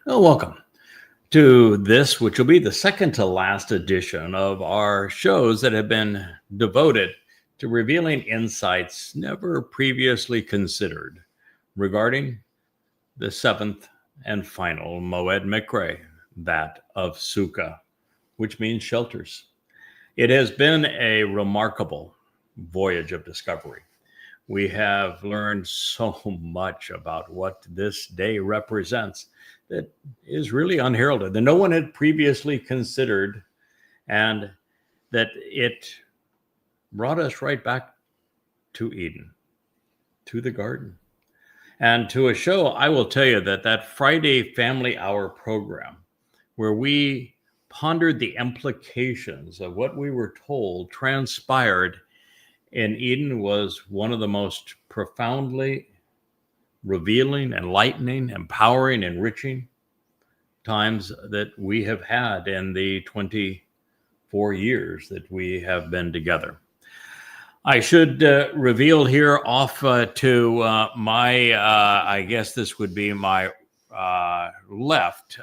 Well, welcome to this, which will be the second to last edition of our shows that have been devoted to revealing insights never previously considered regarding the seventh and final Mow'ed Miqra, that of Sukah, which means shelters. It has been a remarkable voyage of discovery. We have learned so much about what this day represents that is really unheralded, that no one had previously considered, and that it brought us right back to Eden, to the garden, and to a show. I will tell you that Friday Family Hour program, where we pondered the implications of what we were told transpired in Eden, was one of the most profoundly revealing, enlightening, empowering, enriching times that we have had in the 24 years that we have been together. I should reveal here off to my, I guess this would be my left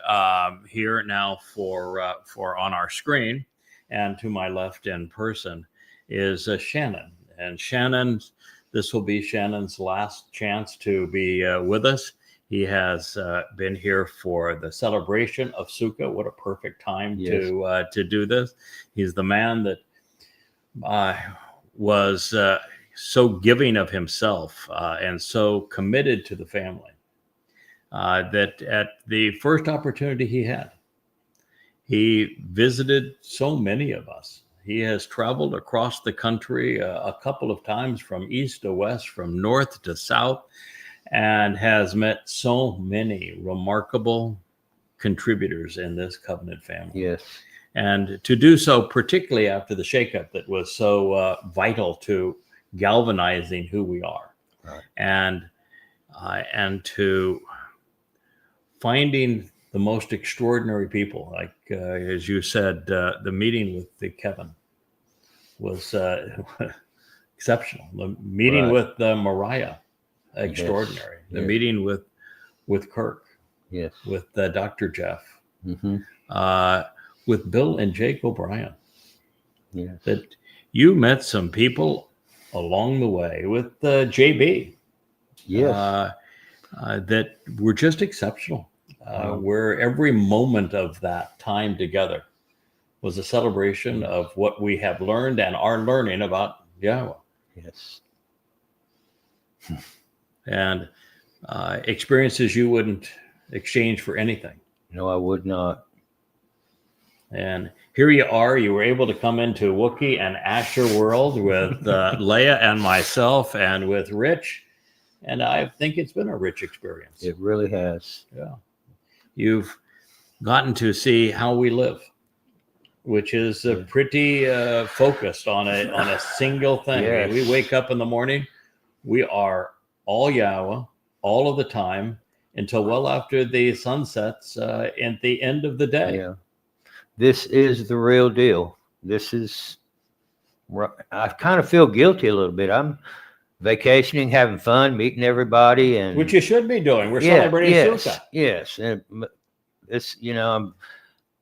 here now for on our screen, and to my left in person is Shannon. And Shannon, this will be Shannon's last chance to be with us. He has been here for the celebration of Sukah. What a perfect time to do this. He's the man that was so giving of himself and so committed to the family that at the first opportunity he had, he visited so many of us. He has traveled across the country a couple of times, from east to west, from north to south, and has met so many remarkable contributors in this covenant family. Yes. And to do so, particularly after the shakeup that was so vital to galvanizing who we are. Right. And to finding the most extraordinary people, like as you said, the meeting with Kevin was exceptional. The meeting with Mariah, extraordinary. Yes. The meeting with Kirk, yes, with Dr. Jeff, with Bill and Jake O'Brien. yes. That you met some people along the way, with JB. Yes. That were just exceptional. Where every moment of that time together was a celebration of what we have learned and are learning about Yahweh. Yes. And experiences you wouldn't exchange for anything. No, I would not. And here you are. You were able to come into Wookiee and Asher world with Leah and myself, and with Rich. And I think it's been a rich experience. It really has. Yeah. You've gotten to see how we live, which is pretty focused on a single thing. Yes. We wake up in the morning, we are all Yahweh all of the time until well after the sun sets at the end of the day. Yeah. This is the real deal. This is, I kind of feel guilty a little bit. I'm vacationing, having fun, meeting everybody, and which you should be doing. We're celebrating Sukah. Yes, and it's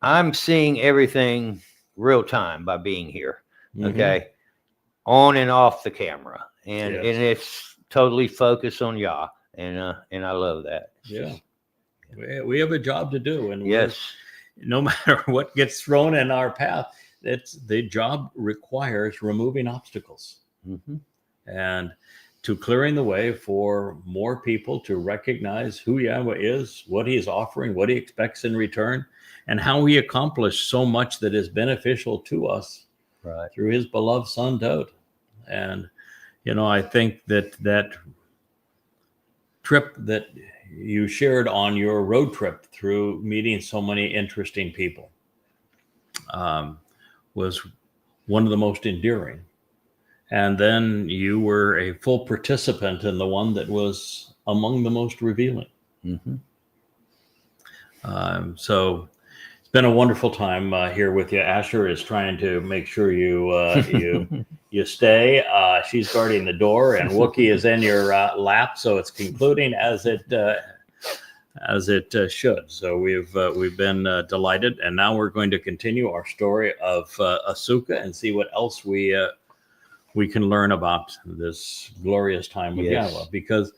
I'm seeing everything real time by being here. Okay, on and off the camera, and it's totally focused on Yah, and I love that. Yeah, we have a job to do, and no matter what gets thrown in our path, the job requires removing obstacles. And to clearing the way for more people to recognize who Yahweh is, what he is offering, what he expects in return, and how he accomplished so much that is beneficial to us through his beloved son, Dod. And, I think that trip that you shared on your road trip through meeting so many interesting people was one of the most endearing. And then you were a full participant in the one that was among the most revealing. So it's been a wonderful time here with you. Asher is trying to make sure you stay. She's guarding the door, and Wookiee is in your lap. So it's concluding as it as it should. So we've been delighted, and now we're going to continue our story of Sukah and see what else we can learn about this glorious time with Yahweh. Because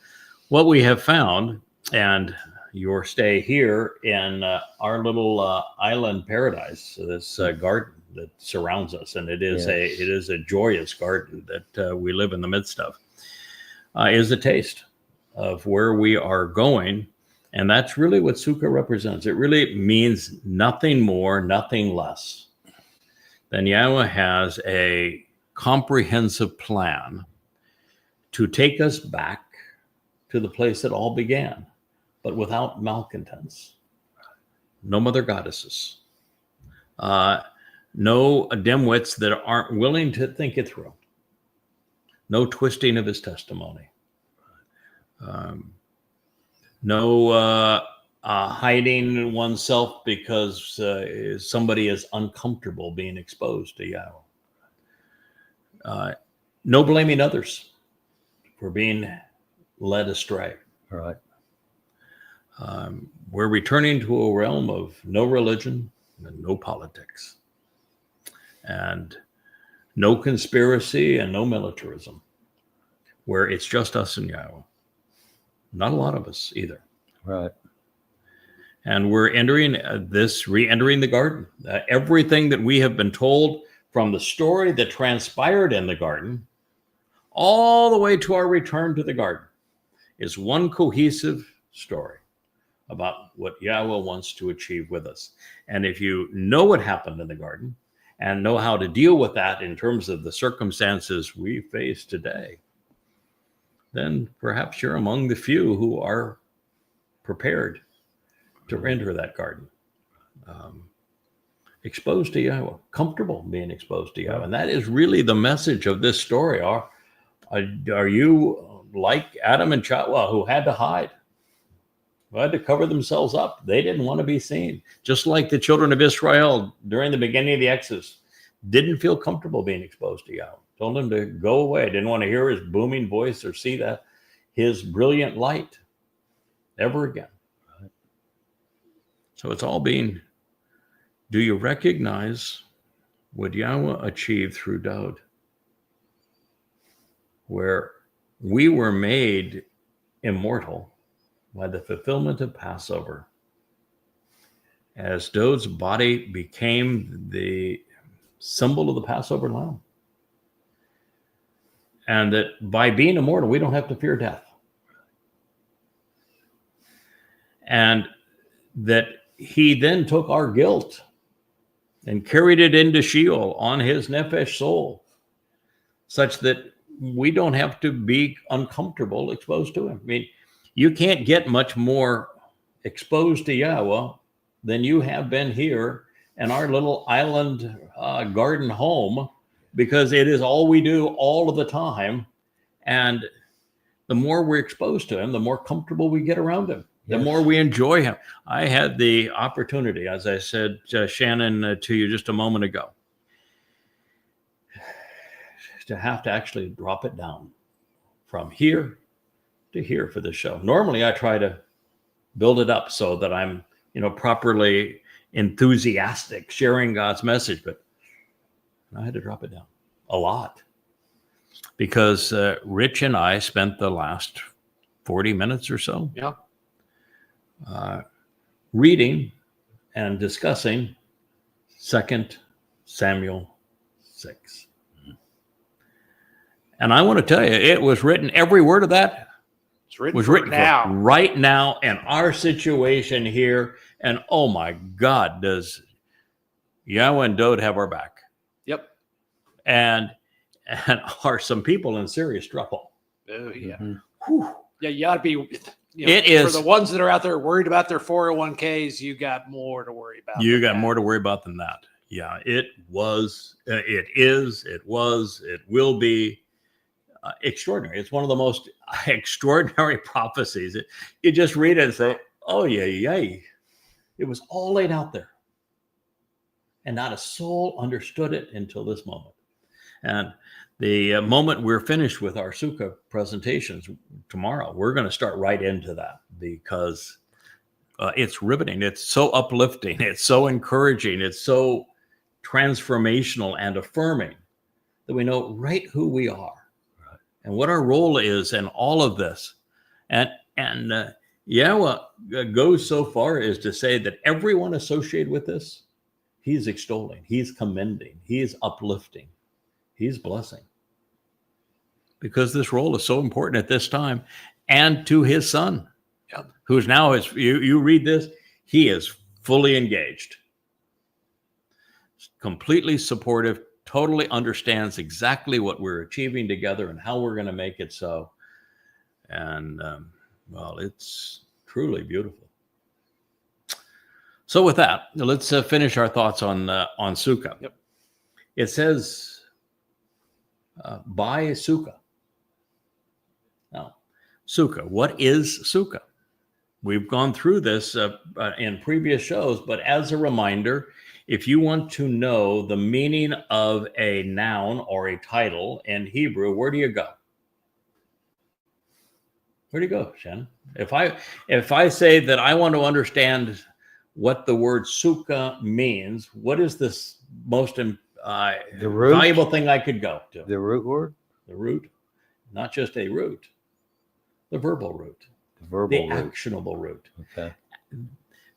what we have found, and your stay here in our little island paradise, this garden that surrounds us, and it is a joyous garden that we live in the midst of, is a taste of where we are going. And that's really what Sukah represents. It really means nothing more, nothing less than Yahweh has a comprehensive plan to take us back to the place that all began, but without malcontents, no mother goddesses, no dimwits that aren't willing to think it through, no twisting of his testimony, no hiding oneself because somebody is uncomfortable being exposed to Yahweh. No blaming others for being led astray. Right. We're returning to a realm of no religion and no politics, and no conspiracy and no militarism, where it's just us and Yahweh. Not a lot of us either. Right. And we're re-entering the garden. Everything that we have been told from the story that transpired in the garden, all the way to our return to the garden, is one cohesive story about what Yahweh wants to achieve with us. And if you know what happened in the garden and know how to deal with that in terms of the circumstances we face today, then perhaps you're among the few who are prepared to enter that garden, exposed to Yahweh, comfortable being exposed to Yahweh. And that is really the message of this story. Are you like Adam and Chakmah, who had to hide, who had to cover themselves up? They didn't want to be seen. Just like the children of Israel during the beginning of the Exodus didn't feel comfortable being exposed to Yahweh. Told him to go away. Didn't want to hear his booming voice or see his brilliant light ever again. Right. So it's all being, do you recognize what Yahweh achieved through Dowd? Where we were made immortal by the fulfillment of Passover, as Dowd's body became the symbol of the Passover lamb. And that by being immortal, we don't have to fear death. And that he then took our guilt and carried it into Sheol on his nephesh soul, such that we don't have to be uncomfortable exposed to him. I mean, you can't get much more exposed to Yahweh than you have been here in our little island garden home, because it is all we do all of the time. And the more we're exposed to him, the more comfortable we get around him, the more we enjoy him. I had the opportunity, as I said, Shannon, to you just a moment ago, to have to actually drop it down from here to here for the show. Normally, I try to build it up so that I'm, properly enthusiastic sharing God's message, but I had to drop it down a lot because Rich and I spent the last 40 minutes or so reading and discussing 2 Samuel 6. And I want to tell you, it was written, every word of that was written now. Right now in our situation here. And oh my God, does Yahweh and Dowd have our back? Yep. And are some people in serious trouble? Oh, yeah. Mm-hmm. Yeah, you ought to be. It is. For the ones that are out there worried about their 401ks, you got more to worry about. You got more to worry about than that. Yeah, it was, it is, it was, it will be extraordinary. It's one of the most extraordinary prophecies. You just read it and say, oh, yay. It was all laid out there. And not a soul understood it until this moment. And the moment we're finished with our Sukah presentations tomorrow, we're going to start right into that, because it's riveting. It's so uplifting. It's so encouraging. It's so transformational and affirming that we know right who we are and what our role is in all of this. And Yahweh goes so far as to say that everyone associated with this, he's extolling, he's commending, he's uplifting, he's blessing. Because this role is so important at this time, and to his son, who's now, as you read this, he is fully engaged, completely supportive, totally understands exactly what we're achieving together and how we're going to make it so. And well, it's truly beautiful. So with that, let's finish our thoughts on Sukah. Yep. It says, by Sukah. Now, Sukah, what is Sukah? We've gone through this in previous shows, but as a reminder, if you want to know the meaning of a noun or a title in Hebrew, where do you go? Where do you go, Shannon? If I say that I want to understand what the word Sukah means, what is this most valuable thing I could go to? The root word? The root, not just a root, the verbal root, The actionable root. Okay.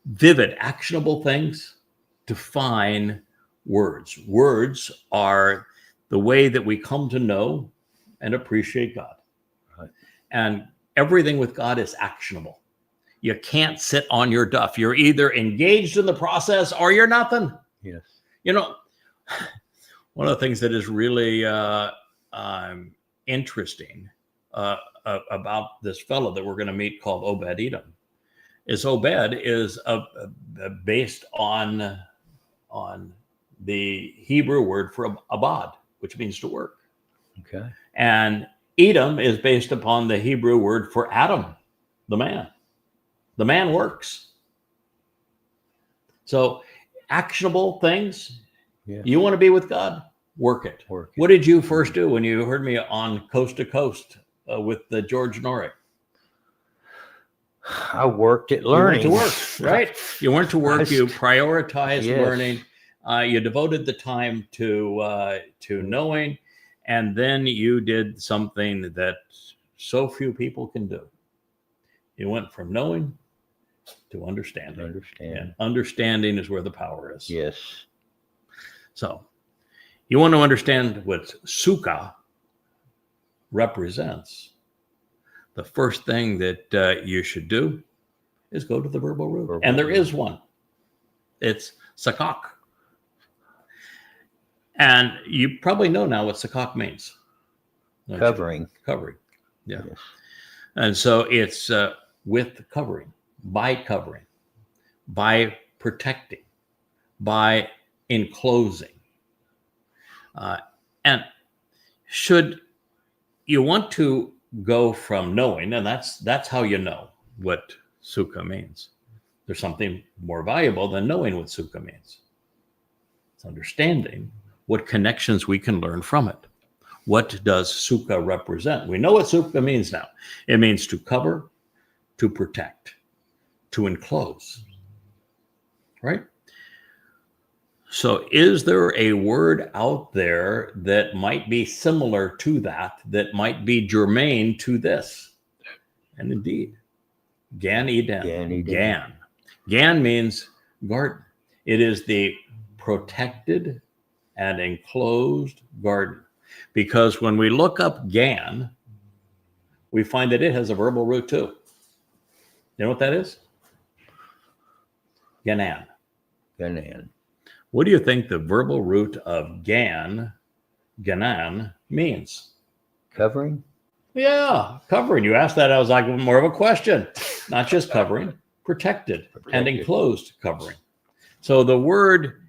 Vivid, actionable things define words. Words are the way that we come to know and appreciate God. Right. And everything with God is actionable. You can't sit on your duff. You're either engaged in the process or you're nothing. Yes. You know, one of the things that is really interesting about this fellow that we're going to meet called Obed-Edom is Obed is based on the Hebrew word for abad, which means to work. Okay. And Edom is based upon the Hebrew word for Adam, the man. The man works. So actionable things, you want to be with God, work it. What did you first do when you heard me on Coast to Coast with George Norrie? I worked at learning. You went to work, right? You went to work. You prioritized learning. You devoted the time to knowing, and then you did something that so few people can do. You went from knowing to understanding. And understanding is where the power is. Yes. So you want to understand what Sukah represents. The first thing that you should do is go to the verbal root. And there is one. It's Sukah. And you probably know now what Sukah means. Covering. Covering. Yeah. Yes. And so it's with covering, by protecting, by enclosing. And should you want to go from knowing, and that's how you know what Sukah means. There's something more valuable than knowing what Sukah means. It's understanding what connections we can learn from it. What does Sukah represent? We know what Sukah means now. It means to cover, to protect, to enclose, right? So is there a word out there that might be similar to that might be germane to this? And indeed, Gan Eden. Gan means garden. It is the protected and enclosed garden. Because when we look up Gan, we find that it has a verbal root too. You know what that is? Ganan. What do you think the verbal root of Ganan means? Covering? Yeah, covering. You asked that, I was like, more of a question. Not just covering, protected and enclosed covering. So the word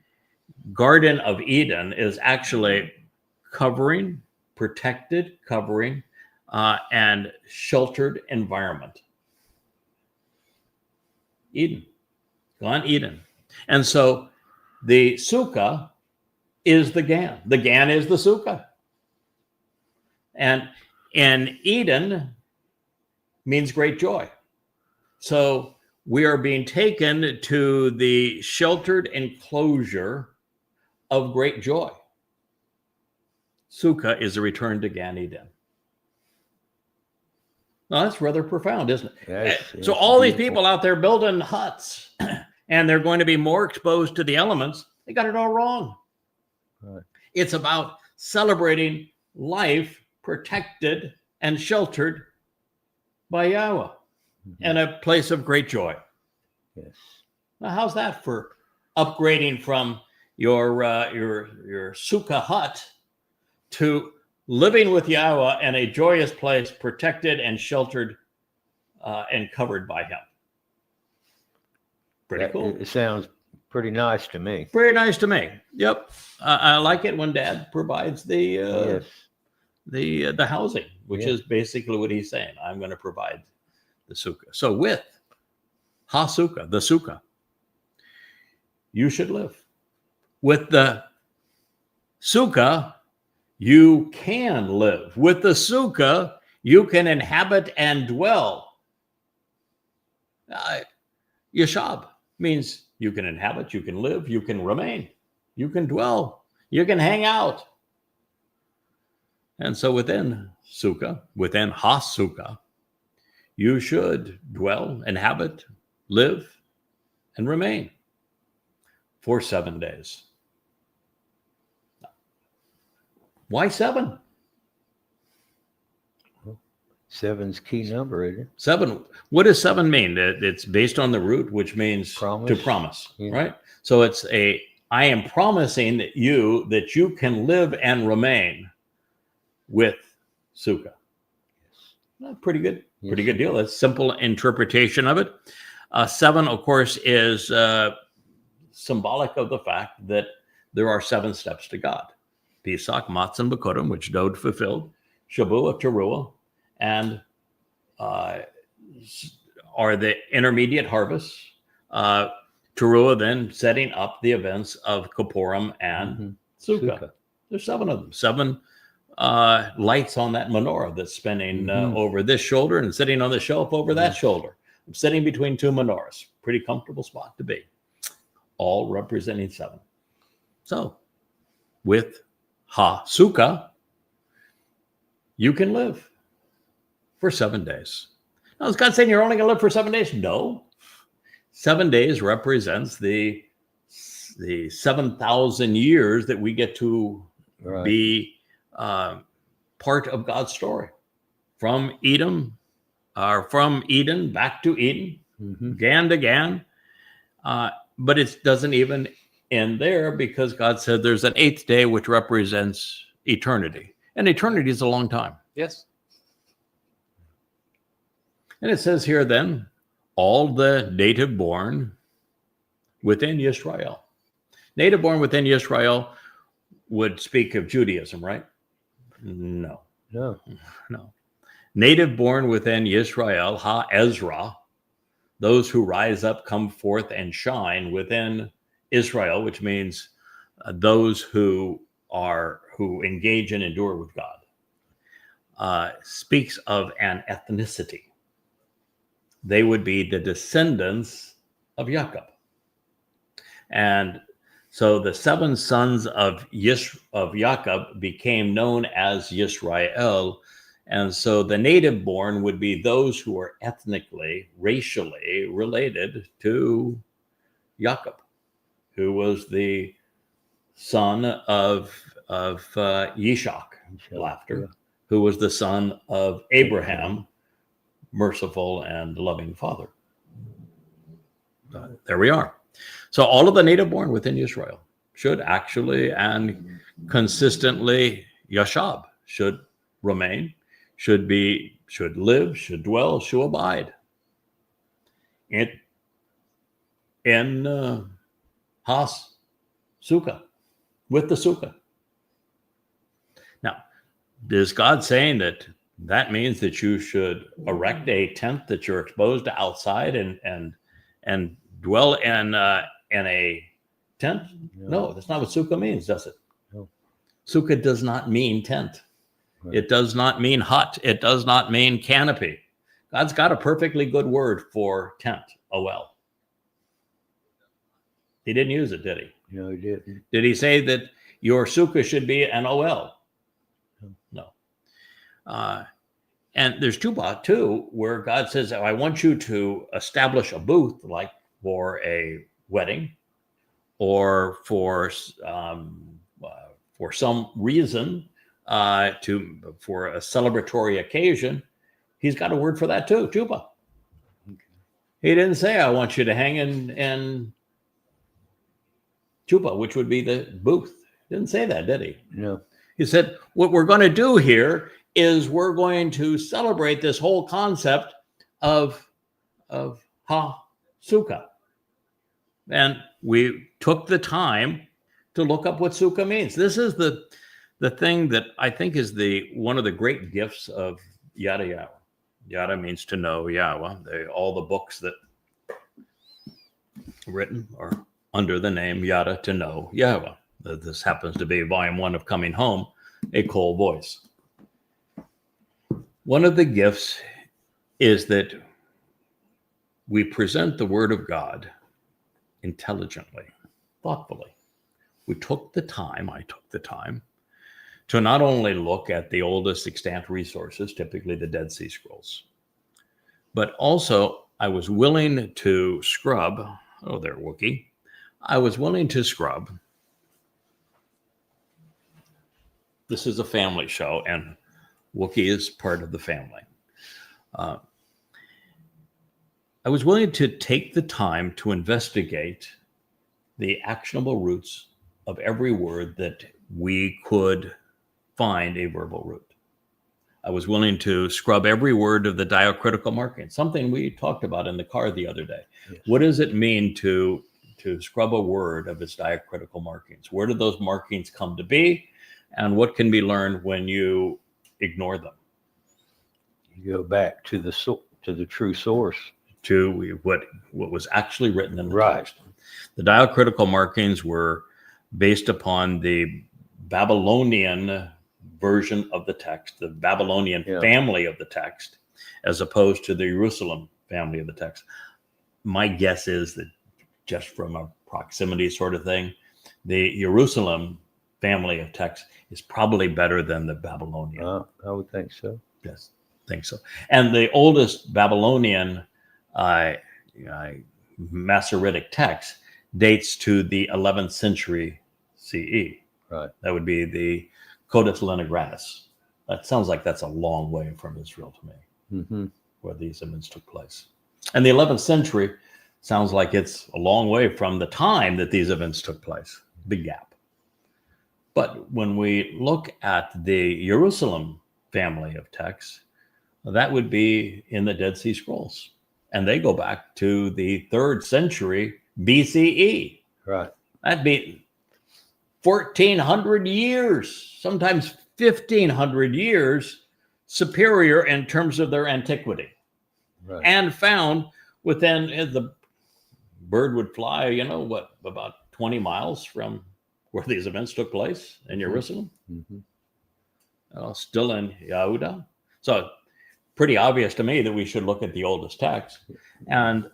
Garden of Eden is actually covering, protected covering, and sheltered environment. Eden. Gan Eden. And so the Sukah is the Gan. The Gan is the Sukah. And Eden means great joy. So we are being taken to the sheltered enclosure of great joy. Sukah is a return to Gan Eden. Now, that's rather profound, isn't it? Yes, So all these people out there building huts, and they're going to be more exposed to the elements, they got it all wrong. Right. It's about celebrating life protected and sheltered by Yahweh and a place of great joy. Yes. Now, how's that for upgrading from your Sukah hut to living with Yahweh in a joyous place, protected and sheltered and covered by Him? Pretty cool. It sounds pretty nice to me. Very nice to me. Yep, I like it when Dad provides the housing, which is basically what he's saying. I'm going to provide the Sukah. So with HaSukah, the Sukah, you should live. With the Sukah, you can live. With the Sukah, you can inhabit and dwell. Yashab means you can inhabit, you can live, you can remain, you can dwell, you can hang out. And so within Sukah, within HaSukah, you should dwell, inhabit, live, and remain for 7 days. Why 7? 7's key number, isn't it? 7. What does 7 mean? It's based on the root, which means to promise, right? So it's I am promising that you can live and remain with Sukah. Well, pretty good. Pretty good deal. That's simple interpretation of it. 7, of course, is symbolic of the fact that there are 7 steps to God. Pesach, Matzah, and Bikurim, which Dode fulfilled, Shavuot, Teruah, and are the intermediate harvests. Teruah then setting up the events of Kippurim and Sukah. There's 7 of them. 7 lights on that menorah that's spinning over this shoulder and sitting on the shelf over that shoulder. I'm sitting between 2 menorahs. Pretty comfortable spot to be. All representing 7. So, with HaSukah, you can live for 7 days. Now, is God saying you're only going to live for 7 days? No. 7 days represents the 7,000 years that we get to be part of God's story. From Eden back to Eden, Gan to Gan. But it doesn't even end there, because God said there's an 8th day, which represents eternity. And eternity is a long time. Yes. And it says here then, all the native born within Yisrael. Native born within Yisrael would speak of Judaism, right? No. Native born within Yisrael, Ha-Ezra, those who rise up, come forth, and shine within Israel, which means those who engage and endure with God, speaks of an ethnicity. They would be the descendants of Jacob. And so the 7 sons of Jacob became known as Yisrael. And so the native born would be those who are ethnically, racially related to Jacob, who was the son of Yishak, laughter, who was the son of Abraham, merciful and loving father. There we are. So all of the native born within Israel should actually and consistently yashab, should remain, should live, should dwell, should abide in HaSukah, with the Sukah. Now, is God saying that means that you should erect a tent that you're exposed to outside and dwell in a tent? No, that's not what Sukah means, does it? No. Sukah does not mean tent. Right. It does not mean hut. It does not mean canopy. God's got a perfectly good word for tent, OL. He didn't use it, did he? No, he didn't. Did he say that your Sukah should be an OL? No. And there's Chakmah too, where God says, I want you to establish a booth, like for a wedding or for some reason, for a celebratory occasion. He's got a word for that too, Chakmah. Okay. He didn't say, I want you to hang in Chakmah, which would be the booth. He didn't say that, did he? No. He said, what we're going to do here is we're going to celebrate this whole concept of Sukah. And we took the time to look up what Sukah means. This is the thing that I think is one of the great gifts of Yahowah. Yada means to know Yahweh. All the books that are written are under the name Yada, to know Yahweh. This happens to be volume 1 of Coming Home, A Cold Voice. One of the gifts is that we present the Word of God intelligently, thoughtfully. I took the time to not only look at the oldest extant resources, typically the Dead Sea Scrolls, but also I was willing to scrub, oh, there, Wookiee. I was willing to scrub. This is a family show, and Wookiee is part of the family. I was willing to take the time to investigate the actionable roots of every word that we could find a verbal root. I was willing to scrub every word of the diacritical marking, something we talked about in the car the other day. Yes. What does it mean to scrub a word of its diacritical markings? Where do those markings come to be? And what can be learned when you ignore them? You go back to the true source. To what was actually written in the text. The diacritical markings were based upon the Babylonian version of the text, the Babylonian family of the text, as opposed to the Jerusalem family of the text. My guess is that, just from a proximity sort of thing, the Jerusalem family of text is probably better than the Babylonian. I would think so. Yes, think so. And the oldest Babylonian Masoretic text dates to the 11th century CE. Right. That would be the Codex Leningratus. That sounds like that's a long way from Israel to me, where these events took place. And the 11th century sounds like it's a long way from the time that these events took place. Big gap. But when we look at the Jerusalem family of texts, that would be in the Dead Sea Scrolls. And they go back to the 3rd century BCE. Right. That'd be 1,400 years, sometimes 1,500 years superior in terms of their antiquity. Right. And found within, the bird would fly, about 20 miles from where these events took place in Jerusalem. Still in Yehuda. So pretty obvious to me that we should look at the oldest text and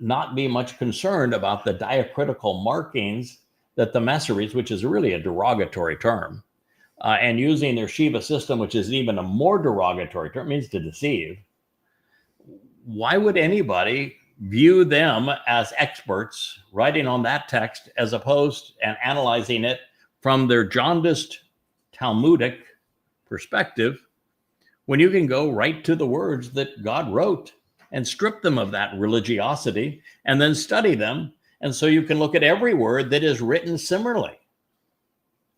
not be much concerned about the diacritical markings that the Masoretes, which is really a derogatory term, and using their Shiva system, which is even a more derogatory term, means to deceive. Why would anybody view them as experts writing on that text as opposed and analyzing it from their jaundiced Talmudic perspective, when you can go right to the words that God wrote and strip them of that religiosity and then study them? And so you can look at every word that is written similarly.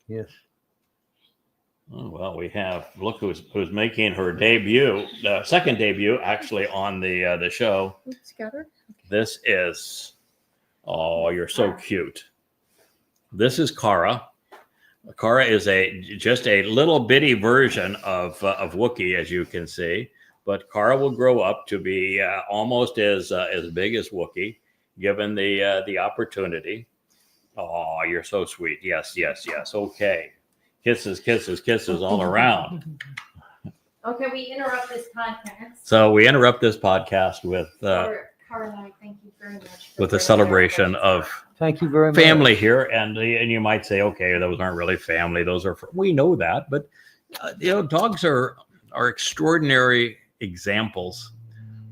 Yes. Oh, well, we have, look who's making her debut, second debut actually on the show. Together. This is, oh, you're so cute. This is Kara. Kara is just a little bitty version of Wookiee, as you can see. But Kara will grow up to be almost as big as Wookiee, given the opportunity. Oh, you're so sweet. Yes. Okay. Kisses all around. Okay, we interrupt this podcast. So we interrupt this podcast with Carl and I thank you very much. with a celebration of Thank you very much. family here, and you might say, okay, those aren't really family; those are. We know that, but dogs are extraordinary examples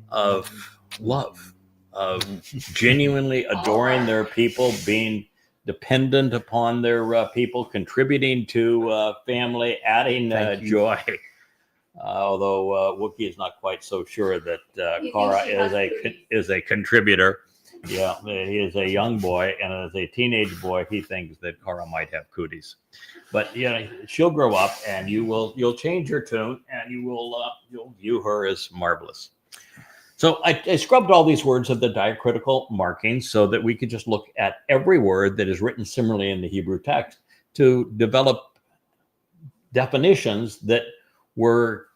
of love, of genuinely adoring their people, being dependent upon their people, contributing to family, adding joy. Although Wookie is not quite so sure that Kara is a contributor. Yeah, he is a young boy, and as a teenage boy, he thinks that Kara might have cooties. But she'll grow up, and you'll change your tune, and you'll view her as marvelous. So I scrubbed all these words of the diacritical markings so that we could just look at every word that is written similarly in the Hebrew text to develop definitions that were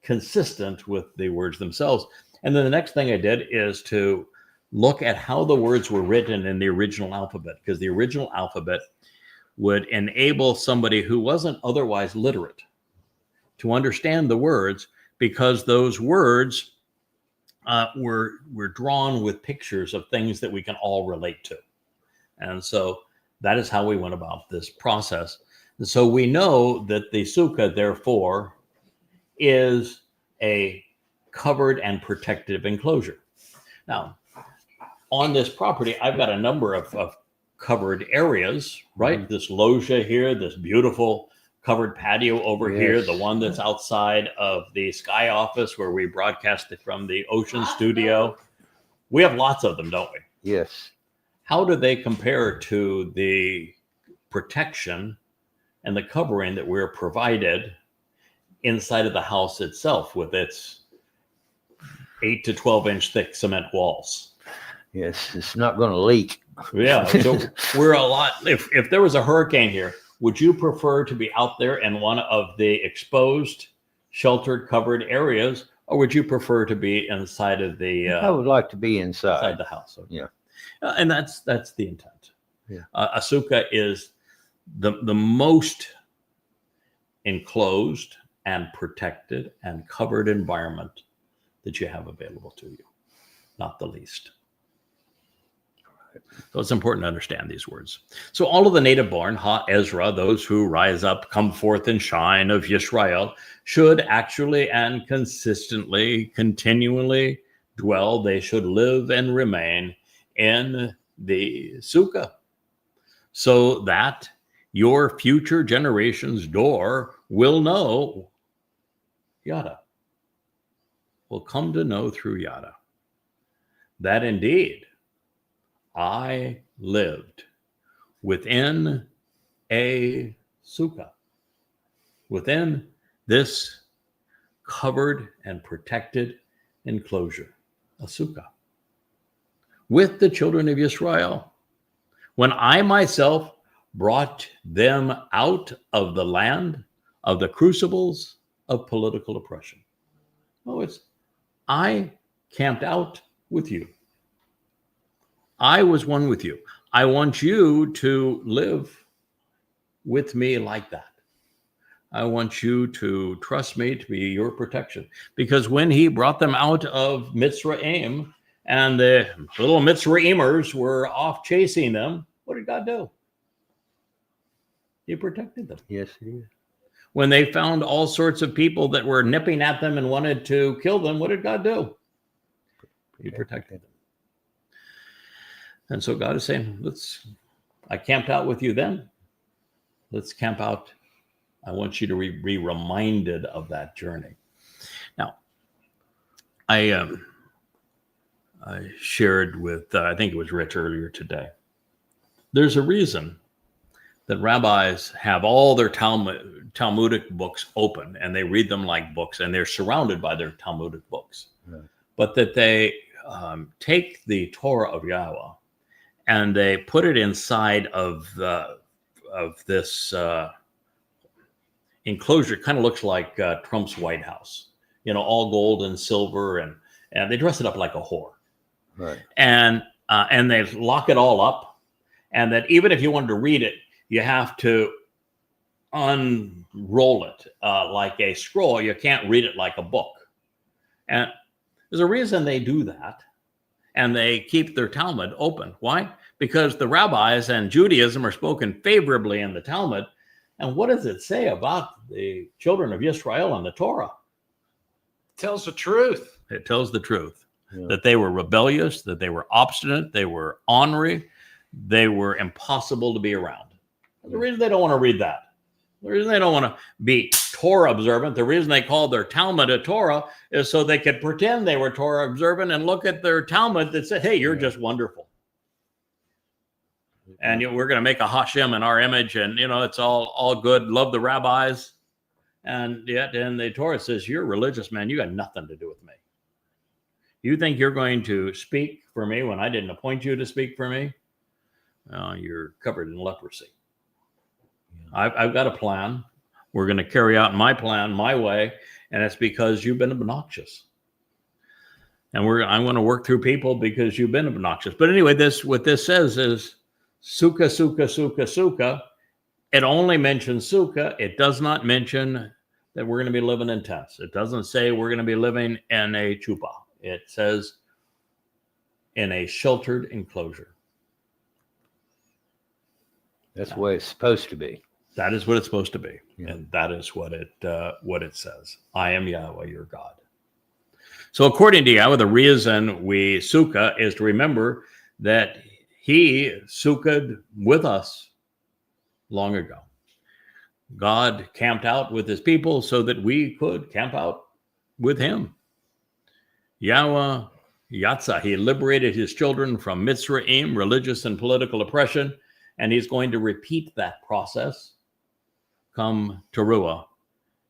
consistent with the words themselves. And then the next thing I did is to look at how the words were written in the original alphabet, because the original alphabet would enable somebody who wasn't otherwise literate to understand the words, because those words were drawn with pictures of things that we can all relate to. And so that is how we went about this process. And so we know that the Sukah, therefore, is a covered and protective enclosure. Now, on this property, I've got a number of covered areas, right? Mm-hmm. This loggia here, this beautiful covered patio over here, the one that's outside of the Sky office where we broadcast it from the Ocean Studio. We have lots of them, don't we? Yes. How do they compare to the protection and the covering that we're provided inside of the house itself with its 8 to 12 inch thick cement walls? Yes, it's not going to leak. Yeah, so we're a lot. If there was a hurricane here, would you prefer to be out there in one of the exposed, sheltered, covered areas, or would you prefer to be inside of the? I would like to be inside the house. Okay. Yeah, and that's the intent. Yeah, a Sukah is the most enclosed and protected and covered environment that you have available to you, not the least. So it's important to understand these words. So all of the native born, Ha-Ezra, those who rise up, come forth and shine of Yisrael, should actually and consistently, continually dwell. They should live and remain in the Sukah, so that your future generation's door will know Yada, will come to know through Yada, that indeed I lived within a Sukah, within this covered and protected enclosure, a Sukah, with the children of Israel, when I myself brought them out of the land of the crucibles of political oppression. Oh, it's I camped out with you. I was one with you. I want you to live with me like that. I want you to trust me to be your protection. Because when he brought them out of Mitzrayim and the little Mitzrayimers were off chasing them, what did God do? He protected them. Yes, he did. When they found all sorts of people that were nipping at them and wanted to kill them, what did God do? He protected them. And so God is saying, I camped out with you then. Let's camp out. I want you to be reminded of that journey. Now, I shared with, I think it was Rich earlier today. There's a reason that rabbis have all their Talmudic books open and they read them like books and they're surrounded by their Talmudic books. Right. But that they take the Torah of Yahweh and they put it inside of this enclosure. Kind of looks like Trump's White House, all gold and silver, and they dress it up like a whore. Right. And they lock it all up, and that even if you wanted to read it, you have to unroll it like a scroll. You can't read it like a book. And there's a reason they do that. And they keep their Talmud open. Why? Because the rabbis and Judaism are spoken favorably in the Talmud. And what does it say about the children of Israel and the Torah? Tells the truth. It tells the truth. Yeah. That they were rebellious, that they were obstinate, they were ornery, they were impossible to be around. The reason they don't want to read that, the reason they don't want to be Torah observant, the reason they called their Talmud a Torah is so they could pretend they were Torah observant and look at their Talmud that said, hey, you're just wonderful. And we're going to make a Hashem in our image, and it's all good. Love the rabbis, and yet in the Torah it says you're religious, man. You got nothing to do with me. You think you're going to speak for me when I didn't appoint you to speak for me? You're covered in leprosy. I've got a plan. We're going to carry out my plan my way, and it's because you've been obnoxious. And I'm going to work through people because you've been obnoxious. But anyway, what this says is Sukah, Sukah, Sukah, Sukah. It only mentions Sukah. It does not mention that we're going to be living in tents. It doesn't say we're going to be living in a chuppah. It says in a sheltered enclosure. That's the way it's supposed to be. That is what it's supposed to be. Yeah. And that is what it says. I am Yahweh, your God. So according to Yahweh, the reason we Sukah is to remember that he Sukkah'd with us long ago. God camped out with his people so that we could camp out with him. Yahweh Yatzah, he liberated his children from Mitzrayim, religious and political oppression, and he's going to repeat that process come to Ruwach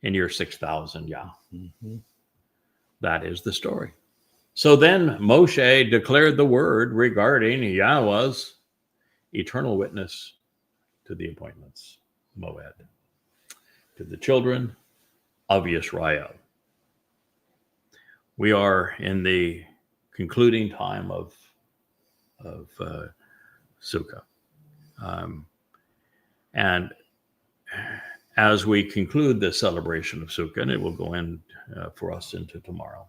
in year 6,000 Yah. Mm-hmm. That is the story. So then Moshe declared the word regarding Yahweh's eternal witness to the appointments, Mow'ed, to the children of Israel. We are in the concluding time of Sukah. And as we conclude the celebration of Sukah, and it will go in for us into tomorrow,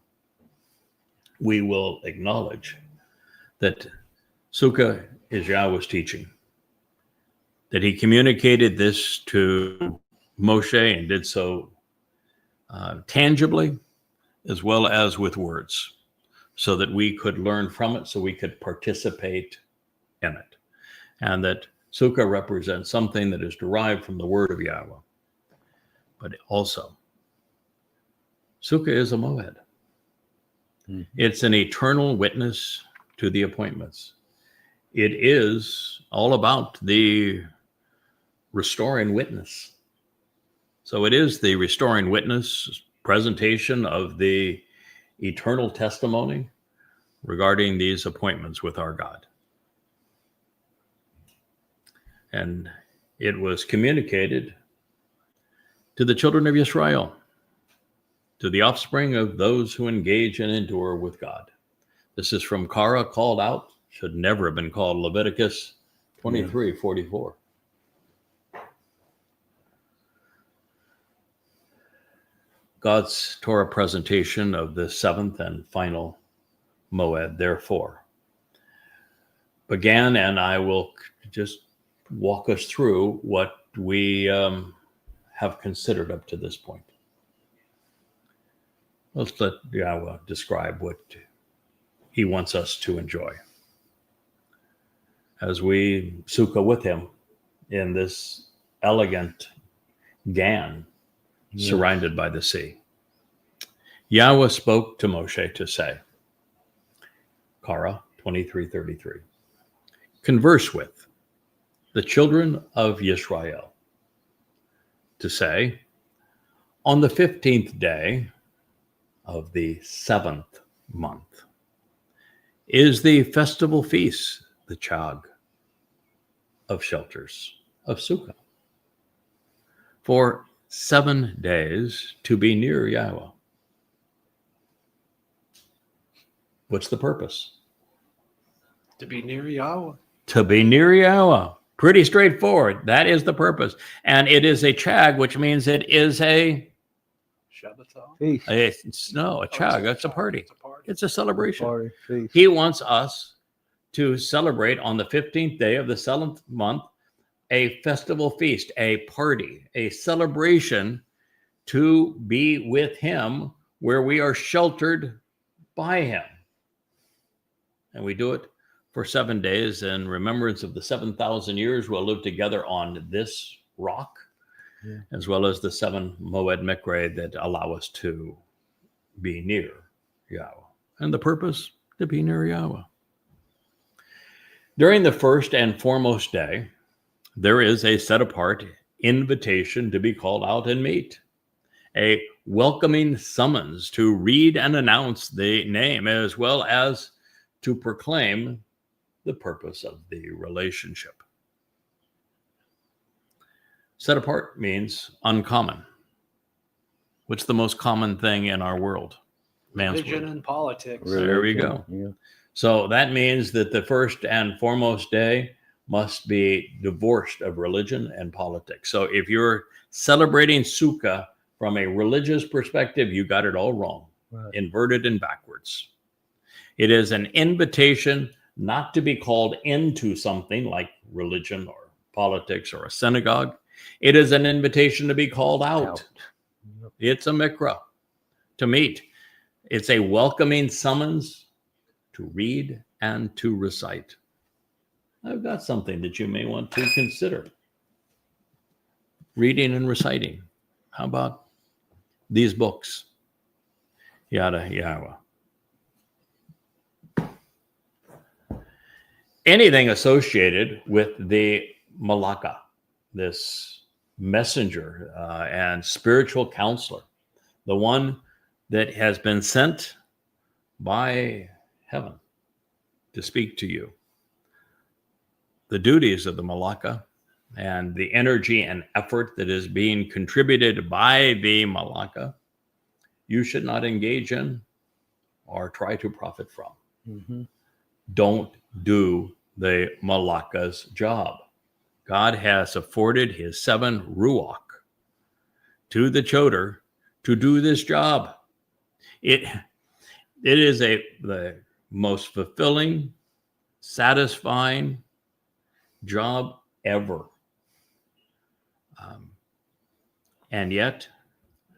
we will acknowledge that Sukah is Yahweh's teaching, that he communicated this to Moshe and did so tangibly as well as with words, so that we could learn from it, so we could participate in it. And that Sukah represents something that is derived from the word of Yahweh. But also, Sukah is a Mow'ed. Mm-hmm. It's an eternal witness to the appointments. It is all about the restoring witness. So it is the restoring witness presentation of the eternal testimony regarding these appointments with our God. And it was communicated to the children of Israel, to the offspring of those who engage and endure with God. This is from Korah, called out, should never have been called, Leviticus 23:44. God's Torah presentation of the seventh and final Mow'ed, therefore, began, and I will just walk us through what we have considered up to this point. Let's let Yahweh describe what he wants us to enjoy as we Sukah with him in this elegant Gan surrounded by the sea. Yahweh spoke to Moshe to say, Korah 23:33, converse with the children of Israel to say, on the 15th day of the 7th month is the festival feast, the Chag of shelters of Sukah, for 7 days to be near Yahweh. What's the purpose? To be near Yahweh. To be near Yahweh. Pretty straightforward. That is the purpose. And it is a chag, which means it is a Shabbaton. Feast. a chag. That's a party. It's a party. It's a celebration. Party, feast. He wants us to celebrate on the 15th day of the 7th month a festival feast, a party, a celebration to be with him where we are sheltered by him. And we do it for 7 days in remembrance of the 7,000 years we'll live together on this rock, as well as the 7 Mow'ed Miqra that allow us to be near Yahweh. And the purpose, to be near Yahweh. During the first and foremost day, there is a set apart invitation to be called out and meet, a welcoming summons to read and announce the name, as well as to proclaim the purpose of the relationship. Set apart means uncommon. What's the most common thing in our world? Man's Religion world. and politics. There we go. Yeah. So that means that the first and foremost day must be divorced of religion and politics. So if you're celebrating Sukah from a religious perspective, you got it all wrong, inverted and backwards. It is an invitation not to be called into something like religion or politics or a synagogue. It is an invitation to be called out. It's a Miqra, to meet. It's a welcoming summons to read and to recite. I've got something that you may want to consider. Reading and reciting. How about these books? Yada Yahweh. Anything associated with the Malaka, this messenger and spiritual counselor, the one that has been sent by heaven to speak to you. The duties of the Malaka and the energy and effort that is being contributed by the Malaka, you should not engage in or try to profit from. Mm-hmm. Don't do the Malaka's job. God has afforded his 7 Ruwach to the Choder to do this job. It is the most fulfilling, satisfying job ever. And yet,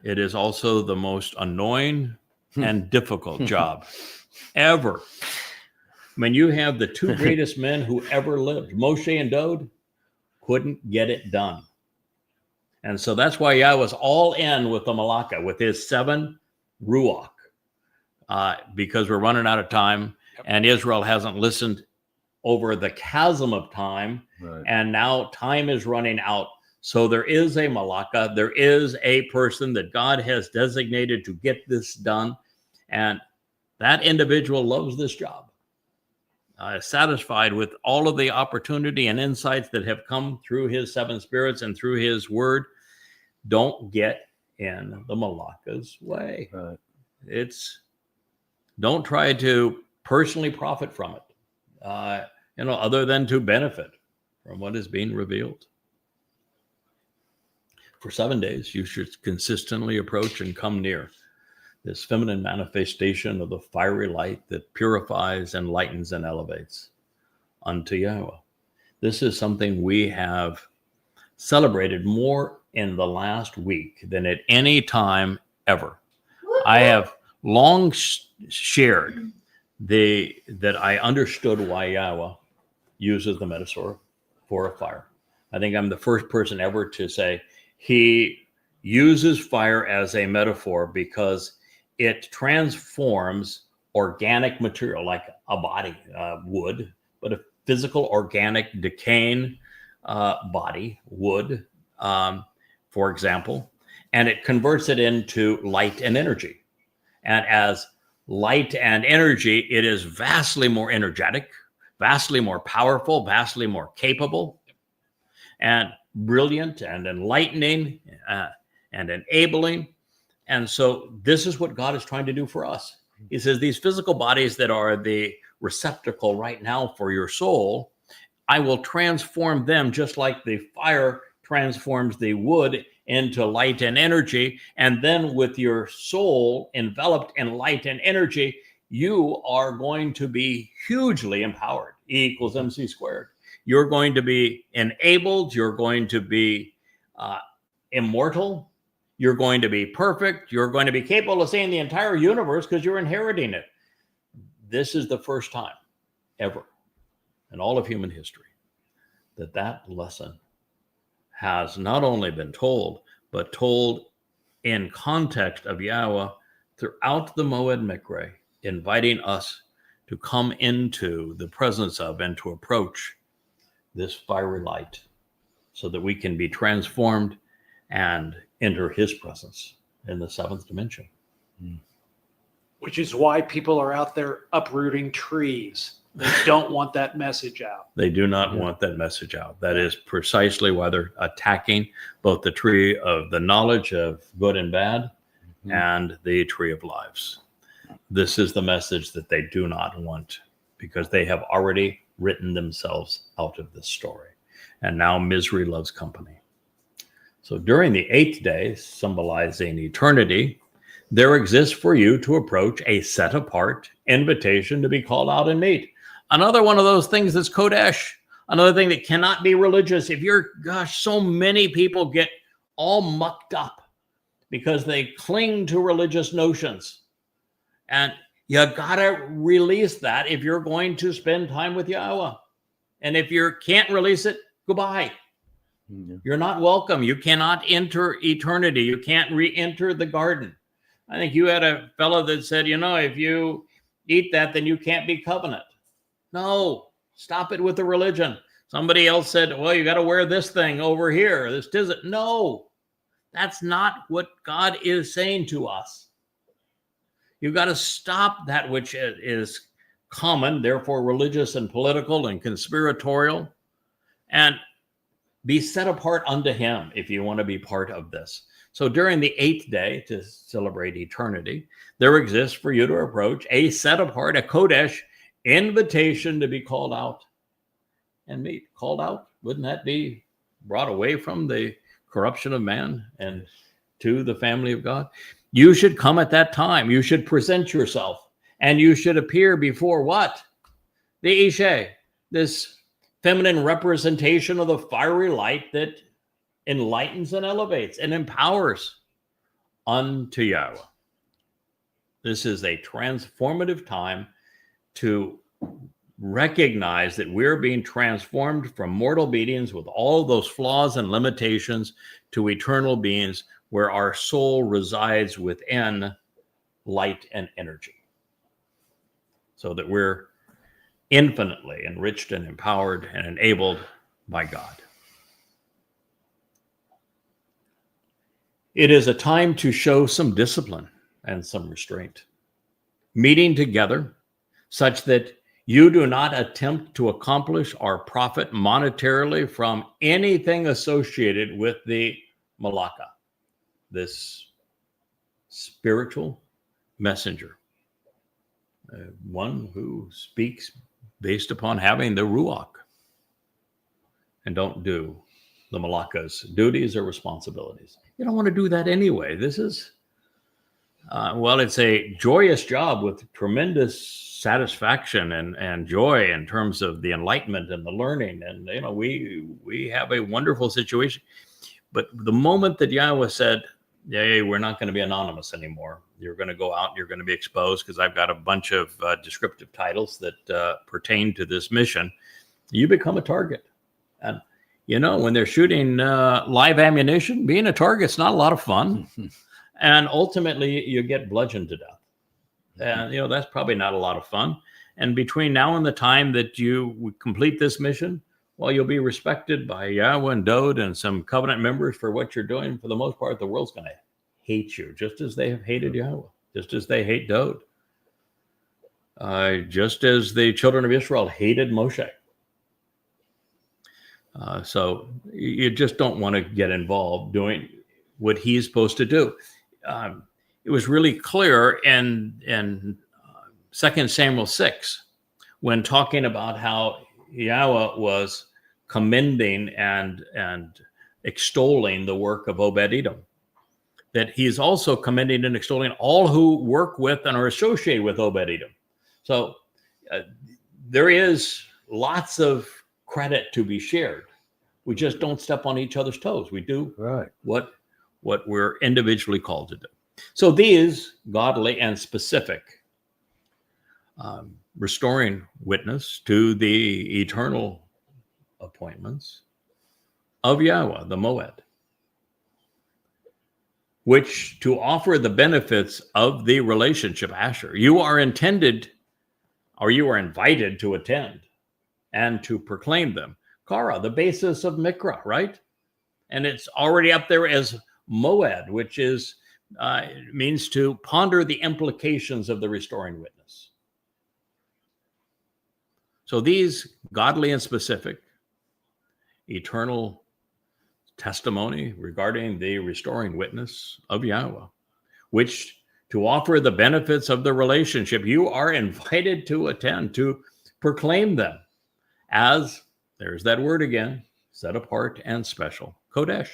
it is also the most annoying and difficult job ever. When you have the 2 greatest men who ever lived, Moshe and Dode, couldn't get it done. And so that's why Yahweh was all in with the Malaka, with his 7 Ruwach, because we're running out of time, and Israel hasn't listened over the chasm of time, and now time is running out. So there is a Malaka, there is a person that God has designated to get this done, and that individual loves this job. Satisfied with all of the opportunity and insights that have come through his 7 spirits and through his word. Don't get in the Malaka's way. Don't try to personally profit from it, other than to benefit from what is being revealed. For 7 days, you should consistently approach and come near this feminine manifestation of the fiery light that purifies, enlightens, and elevates unto Yahweh. This is something we have celebrated more in the last week than at any time ever. I have long shared that I understood why Yahweh uses the metaphor for a fire. I think I'm the first person ever to say he uses fire as a metaphor because it transforms organic material like a body, wood, but a physical, organic, decaying body, wood, for example, and it converts it into light and energy. And as light and energy, it is vastly more energetic, vastly more powerful, vastly more capable, and brilliant and enlightening and enabling. And so this is what God is trying to do for us. He says these physical bodies that are the receptacle right now for your soul I will transform them just like the fire transforms the wood into light and energy. And then with your soul enveloped in light and energy, you are going to be hugely empowered. E equals MC squared. You're going to be enabled. You're going to be immortal. You're going to be perfect. You're going to be capable of seeing the entire universe because you're inheriting it. This is the first time ever in all of human history that lesson has not only been told, but told in context of Yahweh throughout the Mow'ed Miqra, inviting us to come into the presence of and to approach this fiery light so that we can be transformed and enter his presence in the seventh dimension. Which is why people are out there uprooting trees. They don't want that message out. They do not want that message out. That is precisely why they're attacking both the tree of the knowledge of good and bad and the tree of lives. This is the message that they do not want because they have already written themselves out of this story. And now misery loves company. So during the 8th day, symbolizing eternity, there exists for you to approach a set apart invitation to be called out and meet. Another one of those things that's Kodesh, another thing that cannot be religious. If you're, so many people get all mucked up because they cling to religious notions. And you gotta release that if you're going to spend time with Yahweh. And if you can't release it, goodbye. You're not welcome. You cannot enter eternity. You can't re-enter the garden. I think you had a fellow that said, if you eat that, then you can't be covenant. No, stop it with the religion. Somebody else said, well, you got to wear this thing over here. This isn't. No, that's not what God is saying to us. You've got to stop that which is common, therefore religious and political and conspiratorial, and be set apart unto him if you want to be part of this. So during the 8th day, to celebrate eternity, there exists for you to approach a set apart, a Kodesh invitation to be called out and meet. Called out, wouldn't that be brought away from the corruption of man and to the family of God? You should come at that time. You should present yourself and you should appear before what? The Ishe, this feminine representation of the fiery light that enlightens and elevates and empowers unto Yahweh. This is a transformative time to recognize that we're being transformed from mortal beings with all those flaws and limitations to eternal beings where our soul resides within light and energy. So that we're infinitely enriched and empowered and enabled by God. It is a time to show some discipline and some restraint. Meeting together such that you do not attempt to accomplish or profit monetarily from anything associated with the Malaka, this spiritual messenger, one who speaks based upon having the Ruwach and don't do the Malaka's duties or responsibilities. You don't want to do that anyway. This is, it's a joyous job with tremendous satisfaction and joy in terms of the enlightenment and the learning. And, we have a wonderful situation. But the moment that Yahweh said, hey, we're not going to be anonymous anymore. You're going to go out, you're going to be exposed because I've got a bunch of descriptive titles that pertain to this mission. You become a target. And, when they're shooting live ammunition, being a target's not a lot of fun. And ultimately, you get bludgeoned to death. And, that's probably not a lot of fun. And between now and the time that you complete this mission, well, you'll be respected by Yahweh and Dode and some covenant members for what you're doing. For the most part, the world's going to hate you, just as they have hated Yahweh, just as they hate Dode, just as the children of Israel hated Moshe. So you just don't want to get involved doing what he's supposed to do. It was really clear in 2 Samuel 6 when talking about how Yahweh was commending and extolling the work of Obed-Edom, that he's also commending and extolling all who work with and are associated with Obed-Edom. So there is lots of credit to be shared. We just don't step on each other's toes. We do what we're individually called to do. So these godly and specific restoring witness to the eternal appointments of Yahweh, the Mow'ed, which to offer the benefits of the relationship, Asher, you are intended, or you are invited to attend and to proclaim them. Kara, the basis of Miqra, right? And it's already up there as Mow'ed, which is means to ponder the implications of the restoring witness. So these godly and specific eternal testimony regarding the restoring witness of Yahweh, which to offer the benefits of the relationship, you are invited to attend, to proclaim them as, there's that word again, set apart and special, Kodesh.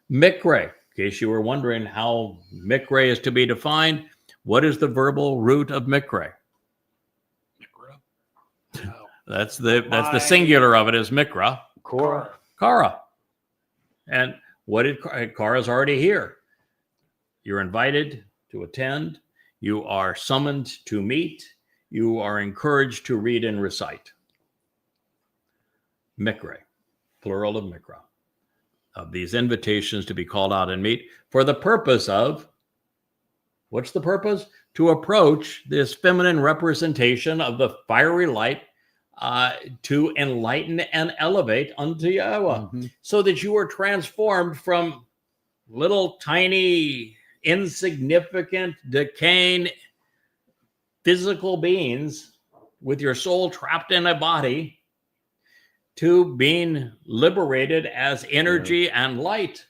Miqra, in case you were wondering how Miqra is to be defined, what is the verbal root of Miqra? No. That's the singular of it is Miqra. Kara. And what did Kara's already here? You're invited to attend. You are summoned to meet. You are encouraged to read and recite. Miqra, plural of Miqra, of these invitations to be called out and meet for the purpose of, what's the purpose? To approach this feminine representation of the fiery light to enlighten and elevate unto Yahweh, so that you are transformed from little tiny, insignificant, decaying physical beings with your soul trapped in a body to being liberated as energy and light,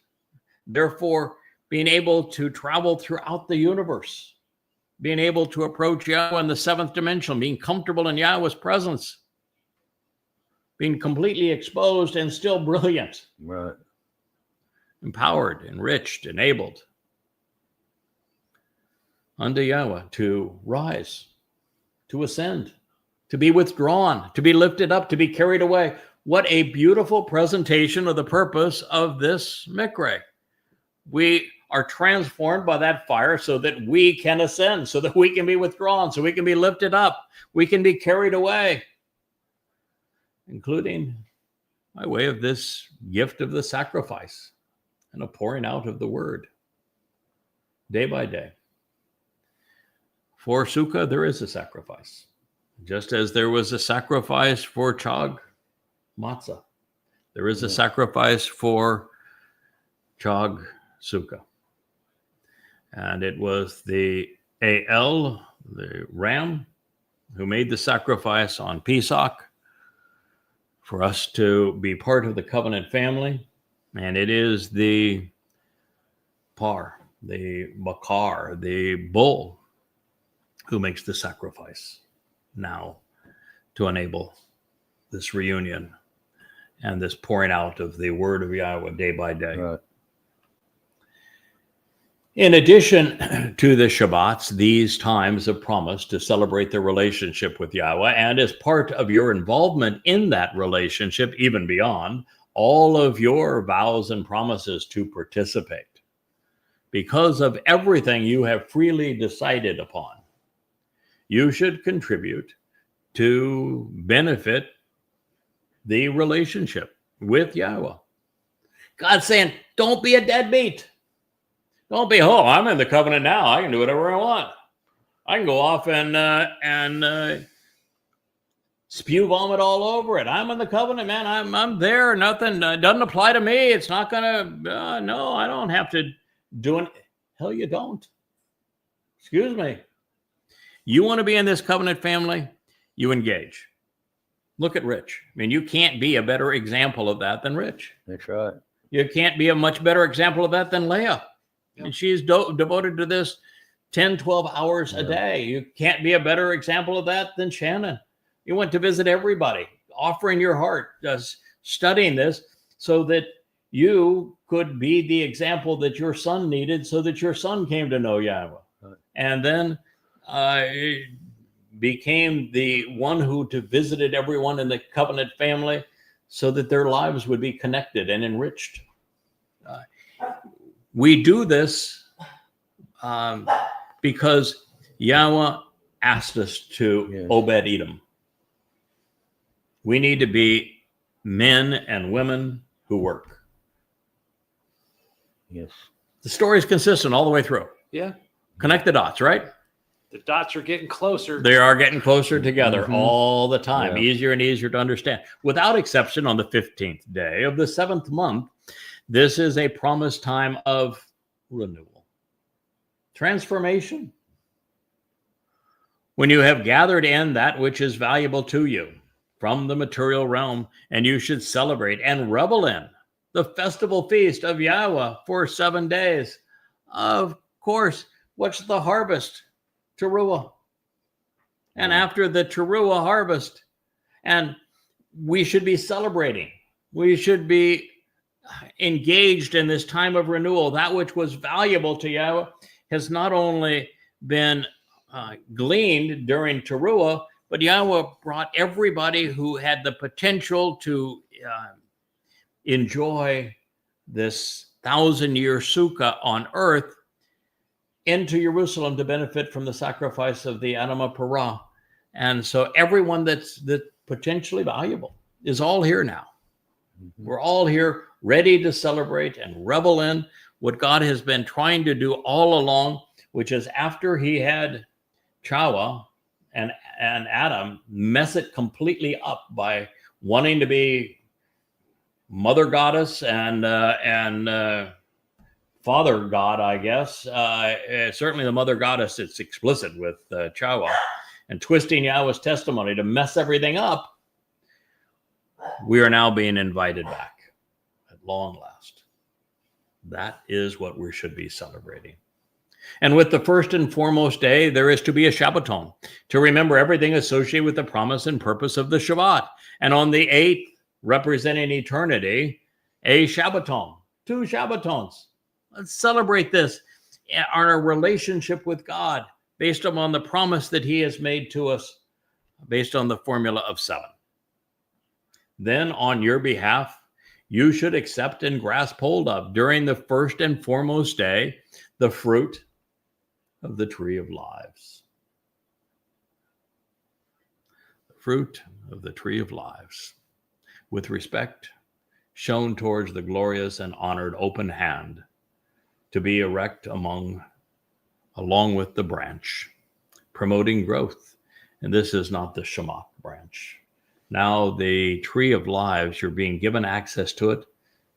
therefore being able to travel throughout the universe, being able to approach Yahweh in the seventh dimension, being comfortable in Yahweh's presence, being completely exposed and still brilliant, empowered, enriched, enabled unto Yahweh to rise, to ascend, to be withdrawn, to be lifted up, to be carried away. What a beautiful presentation of the purpose of this Miqra. We are transformed by that fire so that we can ascend, so that we can be withdrawn, so we can be lifted up, we can be carried away, including by way of this gift of the sacrifice and a pouring out of the word day by day. For Sukah, there is a sacrifice, just as there was a sacrifice for Chakmah. There is a sacrifice for Sukah. And it was the El, the ram, who made the sacrifice on Pesach for us to be part of the covenant family. And it is the Par, the Bakar, the bull, who makes the sacrifice now to enable this reunion and this pouring out of the word of Yahweh day by day. Right. In addition to the Shabbats, these times of promise to celebrate the relationship with Yahweh, and as part of your involvement in that relationship, even beyond, all of your vows and promises to participate, because of everything you have freely decided upon, you should contribute to benefit the relationship with Yahweh. God's saying, don't be a deadbeat. Don't be, oh, I'm in the covenant now. I can do whatever I want. I can go off and spew vomit all over it. I'm in the covenant, man. I'm there. Nothing doesn't apply to me. It's not gonna. No, I don't have to do it. Hell, you don't. Excuse me. You want to be in this covenant family? You engage. Look at Rich. I mean, you can't be a better example of that than Rich. That's right. You can't be a much better example of that than Leah. And she's devoted to this 10, 12 hours a day. You can't be a better example of that than Shannon. You went to visit everybody. offering your heart, studying this so that you could be the example that your son needed so that your son came to know Yahweh. Right. And then became the one who visited everyone in the covenant family so that their lives would be connected and enriched. We do this because Yahweh asked us to Obed Edom. We need to be men and women who work. Yes. The story is consistent all the way through. Yeah. Connect the dots, right? The dots are getting closer. They are getting closer together Mhm. all the time, Yeah. easier and easier to understand. Without exception, on the 15th day of the 7th month, this is a promised time of renewal, transformation. When you have gathered in that which is valuable to you from the material realm, and you should celebrate and revel in the festival feast of Yahweh for 7 days. Of course, what's the harvest? Teruah. And after the Teruah harvest, and we should be celebrating. We should be engaged in this time of renewal. That which was valuable to Yahweh has not only been gleaned during Teruah, but Yahweh brought everybody who had the potential to enjoy this 1,000-year Sukah on earth into Jerusalem to benefit from the sacrifice of the Adamah Parah. And so everyone that's potentially valuable is all here now. Mm-hmm. We're all here ready to celebrate and revel in what God has been trying to do all along, which is after he had Chakmah and Adam mess it completely up by wanting to be mother goddess and father god, I guess. Certainly the mother goddess, it's explicit with Chakmah, and twisting Yahweh's testimony to mess everything up. We are now being invited back at long last. That is what we should be celebrating. And with the first and foremost day, there is to be a Shabbaton, to remember everything associated with the promise and purpose of the Shabbat. And on the 8th, representing eternity, a Shabbaton, 2 Shabbatons. Let's celebrate this, our relationship with God, based upon the promise that he has made to us, based on the formula of 7. Then on your behalf, you should accept and grasp hold of, during the first and foremost day, the fruit of the tree of lives. The fruit of the tree of lives, with respect shown towards the glorious and honored open hand, to be erect along with the branch, promoting growth. And this is not the Shemach branch. Now the tree of lives, you're being given access to it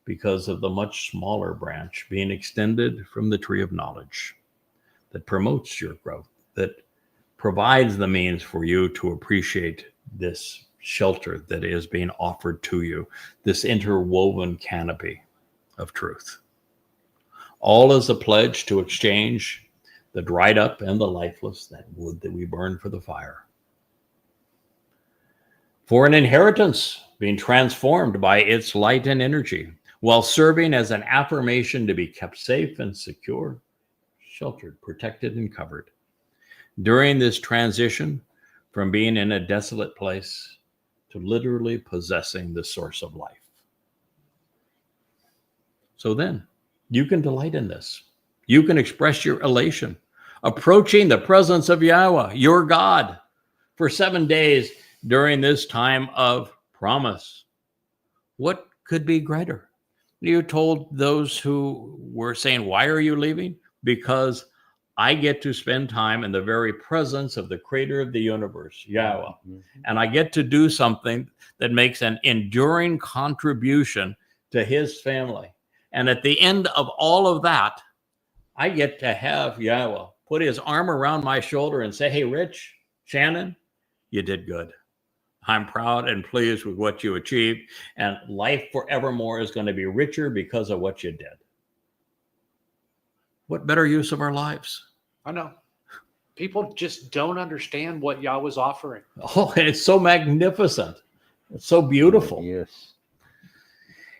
because of the much smaller branch being extended from the tree of knowledge that promotes your growth, that provides the means for you to appreciate this shelter that is being offered to you, this interwoven canopy of truth. All is a pledge to exchange the dried up and the lifeless, that wood that we burn for the fire, for an inheritance being transformed by its light and energy, while serving as an affirmation to be kept safe and secure, sheltered, protected, and covered during this transition from being in a desolate place to literally possessing the source of life. So then, you can delight in this. You can express your elation, approaching the presence of Yahweh, your God, for 7 days during this time of promise. What could be greater? You told those who were saying, why are you leaving? Because I get to spend time in the very presence of the creator of the universe, Yahweh. Mm-hmm. And I get to do something that makes an enduring contribution to his family. And at the end of all of that, I get to have Yahweh put his arm around my shoulder and say, hey, Rich, Shannon, you did good. I'm proud and pleased with what you achieved, and life forevermore is going to be richer because of what you did. What better use of our lives? I know. People just don't understand what Yahweh's offering. Oh, and it's so magnificent. It's so beautiful. Yes.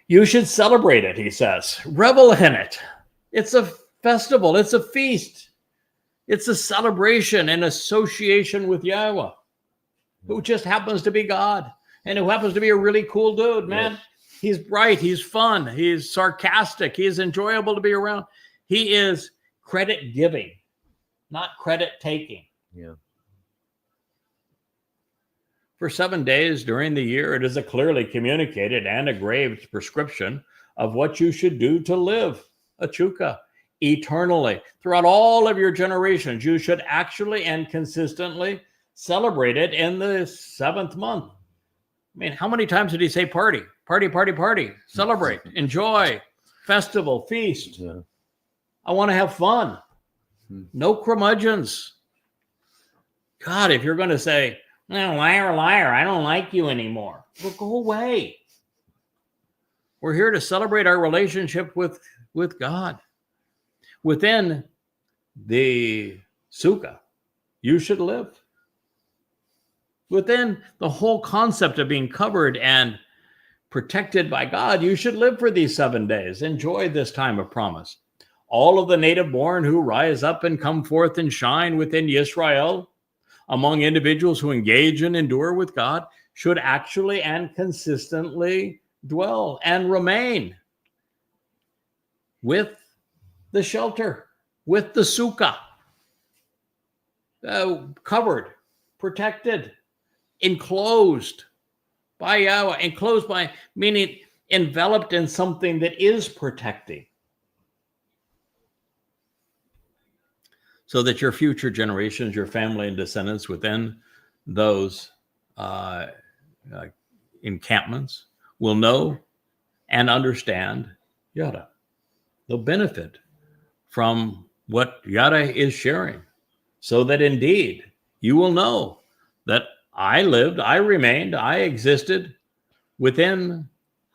You should celebrate it, he says. Revel in it. It's a festival. It's a feast. It's a celebration in association with Yahweh, who just happens to be God and who happens to be a really cool dude, man. Yes. He's bright. He's fun. He's sarcastic. He's enjoyable to be around. He is credit giving, not credit taking. Yeah. For 7 days during the year, it is a clearly communicated and engraved prescription of what you should do to live a Chukah eternally. Throughout all of your generations, you should actually and consistently celebrate it in the 7th month. I mean, how many times did he say party? Party, party, party. Celebrate, enjoy, festival, feast. Yeah. I want to have fun. No curmudgeons. God, if you're going to say, "No, liar, liar, I don't like you anymore," well, go away. We're here to celebrate our relationship with God. Within the Sukah, you should live. Within the whole concept of being covered and protected by God, you should live for these 7 days. Enjoy this time of promise. All of the native born who rise up and come forth and shine within Yisrael, among individuals who engage and endure with God, should actually and consistently dwell and remain with the shelter, with the Sukah, covered, protected, enclosed by Yahweh, enclosed by, meaning enveloped in something that is protecting, so that your future generations, your family and descendants within those encampments will know and understand Yada. They'll benefit from what Yada is sharing, so that indeed you will know that I lived, I remained, I existed within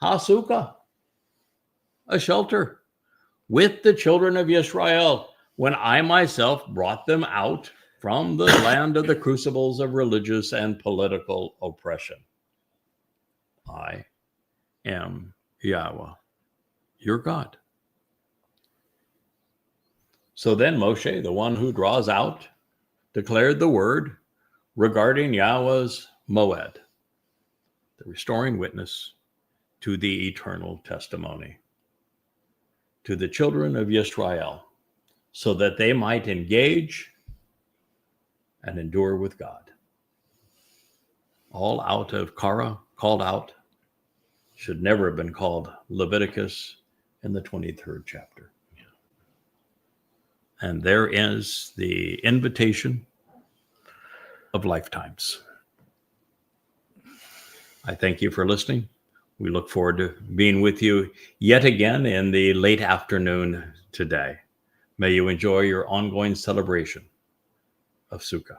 HaSukah, a shelter, with the children of Yisrael, when I myself brought them out from the land of the crucibles of religious and political oppression. I am Yahweh, your God. So then Moshe, the one who draws out, declared the word regarding Yahweh's Mow'ed, the restoring witness to the eternal testimony, to the children of Yisrael, so that they might engage and endure with God. All out of Korah, called out, should never have been called Leviticus in the 23rd chapter. And there is the invitation of lifetimes. I thank you for listening. We look forward to being with you yet again in the late afternoon today. May you enjoy your ongoing celebration of Sukah.